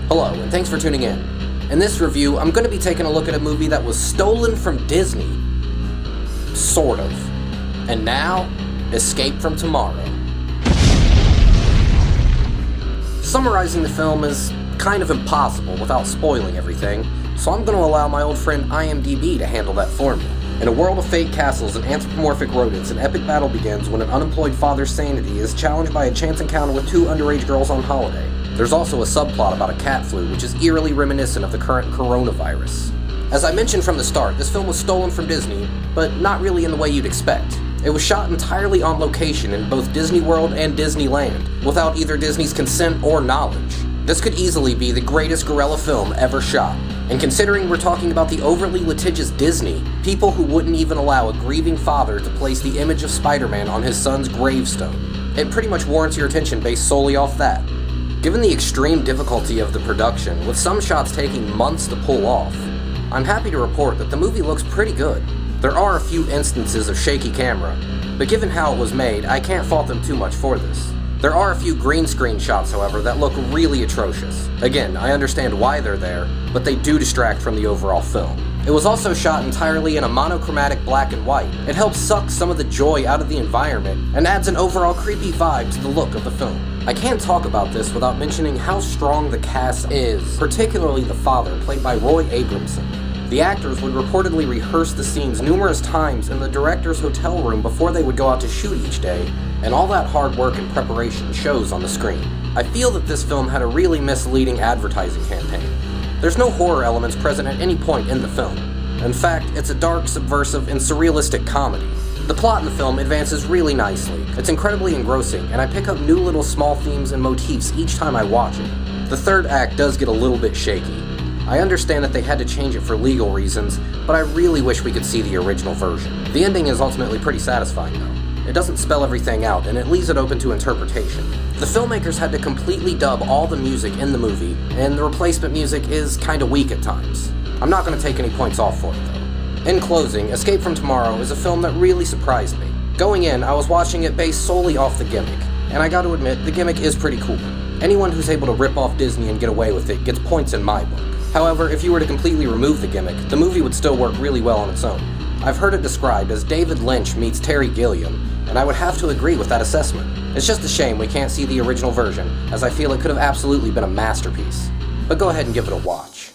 Hello, and thanks for tuning in. In this review, I'm going to be taking a look at a movie that was stolen from Disney. Sort of. And now, Escape from Tomorrow. Summarizing the film is kind of impossible without spoiling everything, so I'm going to allow my old friend IMDb to handle that for me. In a world of fake castles and anthropomorphic rodents, an epic battle begins when an unemployed father's sanity is challenged by a chance encounter with two underage girls on holiday. There's also a subplot about a cat flu, which is eerily reminiscent of the current coronavirus. As I mentioned from the start, this film was stolen from Disney, but not really in the way you'd expect. It was shot entirely on location in both Disney World and Disneyland, without either Disney's consent or knowledge. This could easily be the greatest guerrilla film ever shot. And considering we're talking about the overly litigious Disney, people who wouldn't even allow a grieving father to place the image of Spider-Man on his son's gravestone, it pretty much warrants your attention based solely off that. Given the extreme difficulty of the production, with some shots taking months to pull off, I'm happy to report that the movie looks pretty good. There are a few instances of shaky camera, but given how it was made, I can't fault them too much for this. There are a few green screen shots, however, that look really atrocious. Again, I understand why they're there, but they do distract from the overall film. It was also shot entirely in a monochromatic black and white. It helps suck some of the joy out of the environment and adds an overall creepy vibe to the look of the film. I can't talk about this without mentioning how strong the cast is, particularly the father, played by Roy Abramson. The actors would reportedly rehearse the scenes numerous times in the director's hotel room before they would go out to shoot each day, and all that hard work and preparation shows on the screen. I feel that this film had a really misleading advertising campaign. There's no horror elements present at any point in the film. In fact, it's a dark, subversive, and surrealistic comedy. The plot in the film advances really nicely. It's incredibly engrossing, and I pick up new little small themes and motifs each time I watch it. The third act does get a little bit shaky. I understand that they had to change it for legal reasons, but I really wish we could see the original version. The ending is ultimately pretty satisfying though. It doesn't spell everything out, and it leaves it open to interpretation. The filmmakers had to completely dub all the music in the movie, and the replacement music is kinda weak at times. I'm not gonna take any points off for it though. In closing, Escape from Tomorrow is a film that really surprised me. Going in, I was watching it based solely off the gimmick, and I gotta admit, the gimmick is pretty cool. Anyone who's able to rip off Disney and get away with it gets points in my book. However, if you were to completely remove the gimmick, the movie would still work really well on its own. I've heard it described as David Lynch meets Terry Gilliam, and I would have to agree with that assessment. It's just a shame we can't see the original version, as I feel it could have absolutely been a masterpiece. But go ahead and give it a watch.